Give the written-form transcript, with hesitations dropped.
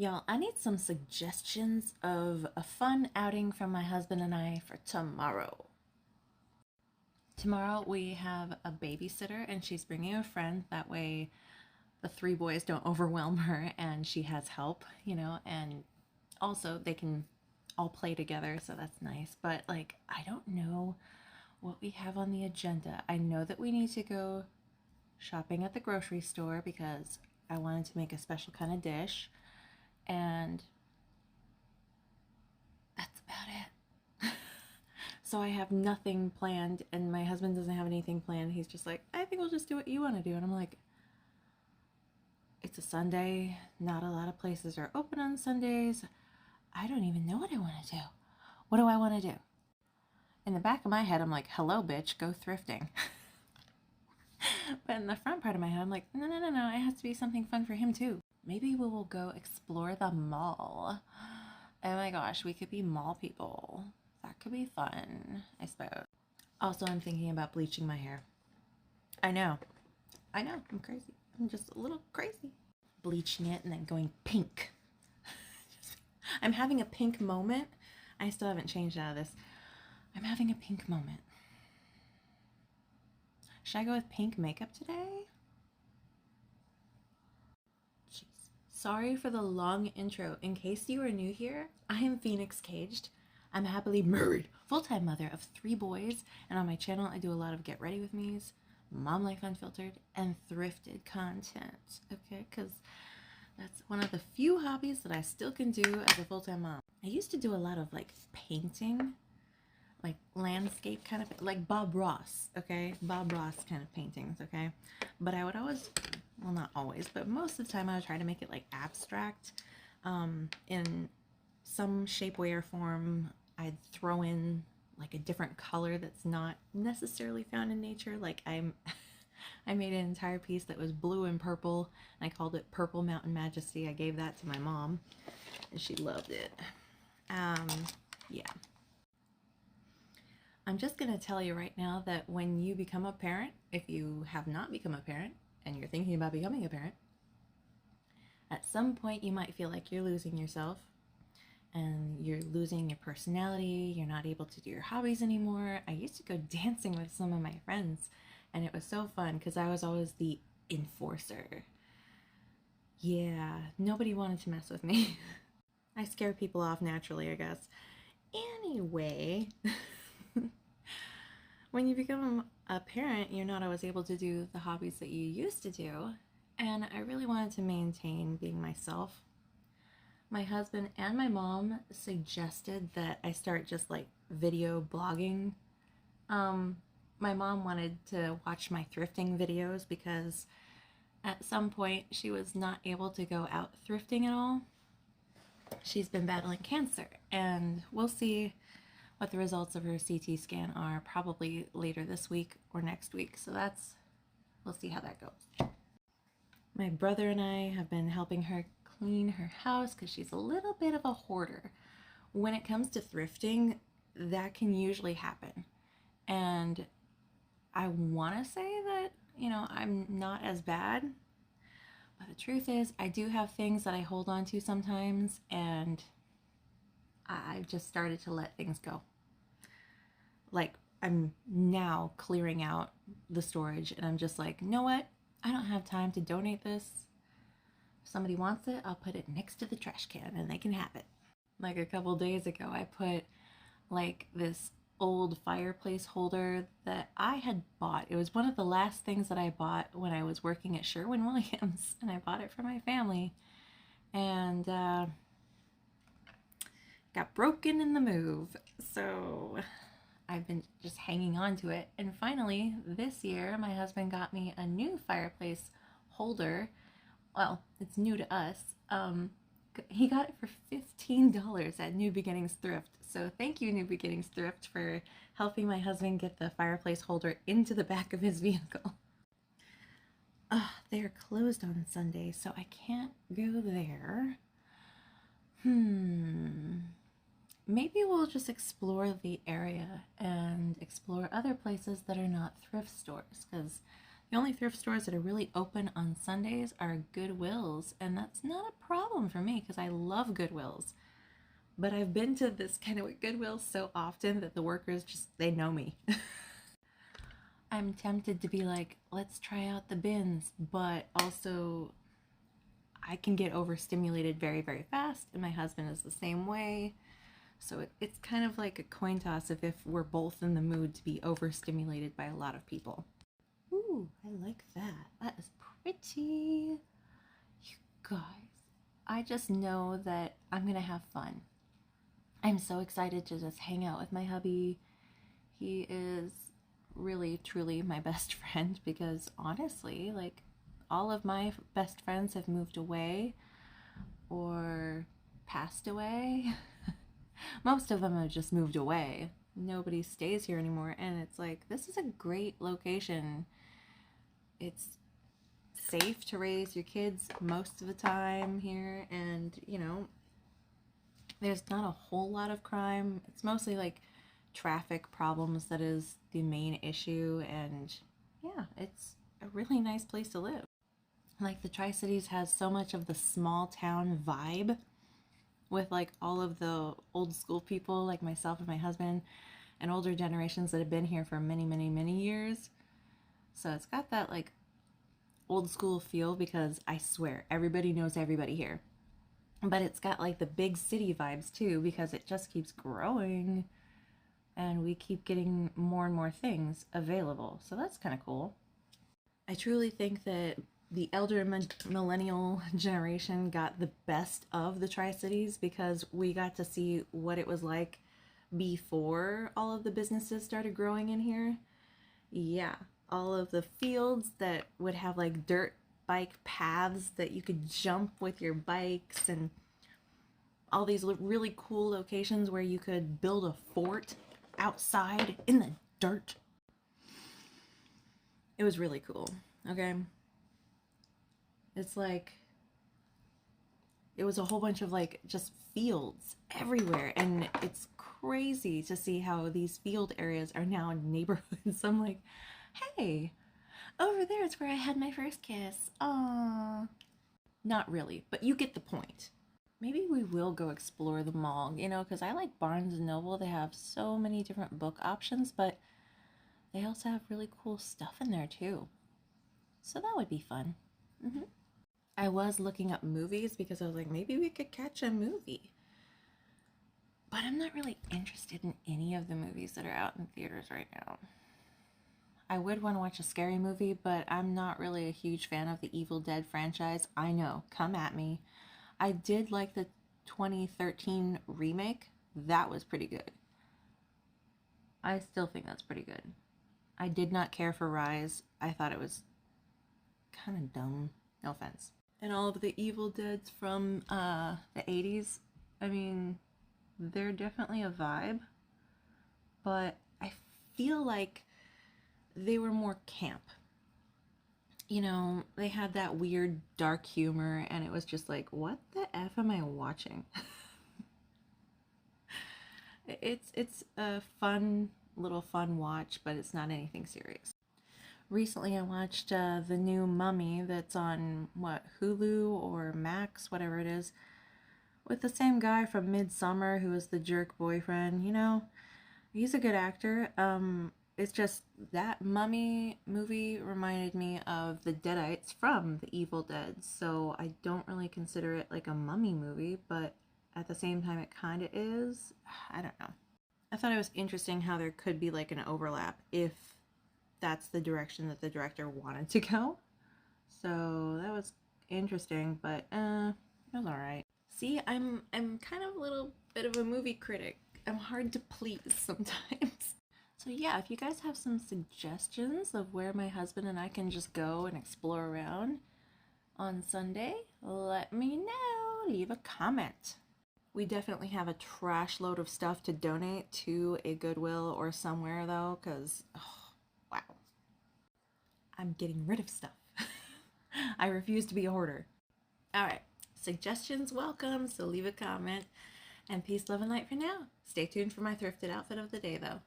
Y'all, I need some suggestions of a fun outing from my husband and I for tomorrow. Tomorrow we have a babysitter and she's bringing a friend. That way the three boys don't overwhelm her and she has help, and also they can all play together, so that's nice. But I don't know what we have on the agenda. I know that we need to go shopping at the grocery store because I wanted to make a special kind of dish. And that's about it. So I have nothing planned, and my husband doesn't have anything planned. He's just like, I think we'll just do what you want to do. And I'm like, it's a Sunday. Not a lot of places are open on Sundays. I don't even know what I want to do. What do I want to do? In the back of my head, I'm like, hello, bitch, go thrifting. But in the front part of my head, I'm like, no, it has to be something fun for him too. Maybe we will go explore the mall. Oh my gosh, we could be mall people. That could be fun, I suppose. Also, I'm thinking about bleaching my hair. I know, I'm crazy. I'm just a little crazy. Bleaching it and then going pink. I'm having a pink moment. I still haven't changed out of this. I'm having a pink moment. Should I go with pink makeup today? Jeez. Sorry for the long intro. In case you are new here, I am Phoenix Caged. I'm a happily married, full-time mother of 3 boys, and on my channel I do a lot of get ready with me's, mom life unfiltered, and thrifted content, okay? Because that's one of the few hobbies that I still can do as a full-time mom. I used to do a lot of painting, landscape kind of, like Bob Ross, okay? Bob Ross kind of paintings, okay? But I would always, well, not always, but most of the time I would try to make it abstract, in some shape, way, or form. I'd throw in a different color that's not necessarily found in nature. I made an entire piece that was blue and purple, and I called it Purple Mountain Majesty. I gave that to my mom, and she loved it. Yeah. I'm just going to tell you right now that when you become a parent, if you have not become a parent and you're thinking about becoming a parent, at some point you might feel like you're losing yourself and you're losing your personality. You're not able to do your hobbies anymore. I used to go dancing with some of my friends, and it was so fun because I was always the enforcer. Yeah, nobody wanted to mess with me. I scare people off naturally, I guess. Anyway, when you become a parent, you're not always able to do the hobbies that you used to do, and I really wanted to maintain being myself. My husband and my mom suggested that I start just video blogging. My mom wanted to watch my thrifting videos because at some point she was not able to go out thrifting at all. She's been battling cancer, and we'll see what the results of her CT scan are probably later this week or next week. So we'll see how that goes. My brother and I have been helping her clean her house because she's a little bit of a hoarder. When it comes to thrifting, that can usually happen. And I want to say that, I'm not as bad. But the truth is, I do have things that I hold on to sometimes, and I've just started to let things go. I'm now clearing out the storage, and I'm just like, you know what? I don't have time to donate this. If somebody wants it, I'll put it next to the trash can, and they can have it. A couple days ago, I put this old fireplace holder that I had bought. It was one of the last things that I bought when I was working at Sherwin-Williams, and I bought it for my family, and got broken in the move, so I've been just hanging on to it. And finally this year my husband got me a new fireplace holder. Well, it's new to us. He got it for $15 at New Beginnings Thrift. So thank you, New Beginnings Thrift, for helping my husband get the fireplace holder into the back of his vehicle. They're closed on Sunday, so I can't go there. Maybe we'll just explore the area and explore other places that are not thrift stores, because The only thrift stores that are really open on Sundays are Goodwills, and that's not a problem for me because I love Goodwills. But I've been to this kind of Goodwill so often that the workers they know me. I'm tempted to be like, let's try out the bins, but also I can get overstimulated very, very fast, and my husband is the same way. So it's kind of like a coin toss if we're both in the mood to be overstimulated by a lot of people. Ooh, I like that. That is pretty. You guys, I just know that I'm gonna have fun. I'm so excited to just hang out with my hubby. He is really, truly my best friend because honestly, like, all of my best friends have moved away or passed away. Most of them have just moved away. Nobody stays here anymore, and it's like, this is a great location. It's safe to raise your kids most of the time here, and you know, there's not a whole lot of crime. It's mostly like traffic problems that is the main issue, and yeah, it's a really nice place to live. Like, the Tri-Cities has so much of the small town vibe with like all of the old school people like myself and my husband and older generations that have been here for many, many, many years. So it's got that like old school feel because I swear everybody knows everybody here. But it's got like the big city vibes too because it just keeps growing and we keep getting more and more things available. So that's kind of cool. I truly think that the elder millennial generation got the best of the Tri-Cities because we got to see what it was like before all of the businesses started growing in here. Yeah, all of the fields that would have like dirt bike paths that you could jump with your bikes, and all these really cool locations where you could build a fort outside in the dirt. It was really cool, okay? It's like, it was a whole bunch of like just fields everywhere, and it's crazy to see how these field areas are now neighborhoods. I'm like, hey, over there is where I had my first kiss. Aww. Not really, but you get the point. Maybe we will go explore the mall, you know, because I like Barnes & Noble. They have so many different book options, but they also have really cool stuff in there too. So that would be fun. I was looking up movies because I was like, maybe we could catch a movie. But I'm not really interested in any of the movies that are out in theaters right now. I would want to watch a scary movie, but I'm not really a huge fan of the Evil Dead franchise. I know, come at me. I did like the 2013 remake. That was pretty good. I still think that's pretty good. I did not care for Rise. I thought it was kind of dumb. No offense. And all of the Evil Deads from the 80s, I mean, they're definitely a vibe, but I feel like they were more camp. You know, they had that weird dark humor, and it was just like, what the F am I watching? It's a fun watch, but it's not anything serious. Recently I watched the new Mummy that's on, Hulu or Max, whatever it is, with the same guy from Midsummer who was the jerk boyfriend. You know, he's a good actor. It's just that Mummy movie reminded me of the Deadites from The Evil Dead, so I don't really consider it like a Mummy movie, but at the same time it kind of is. I don't know. I thought it was interesting how there could be like an overlap if that's the direction that the director wanted to go. So that was interesting, but it was alright. See, I'm kind of a little bit of a movie critic. I'm hard to please sometimes. So yeah, if you guys have some suggestions of where my husband and I can just go and explore around on Sunday, let me know. Leave a comment. We definitely have a trash load of stuff to donate to a Goodwill or somewhere though, because wow, I'm getting rid of stuff. I refuse to be a hoarder. Alright, suggestions welcome, so leave a comment. And peace, love, and light for now. Stay tuned for my thrifted outfit of the day though.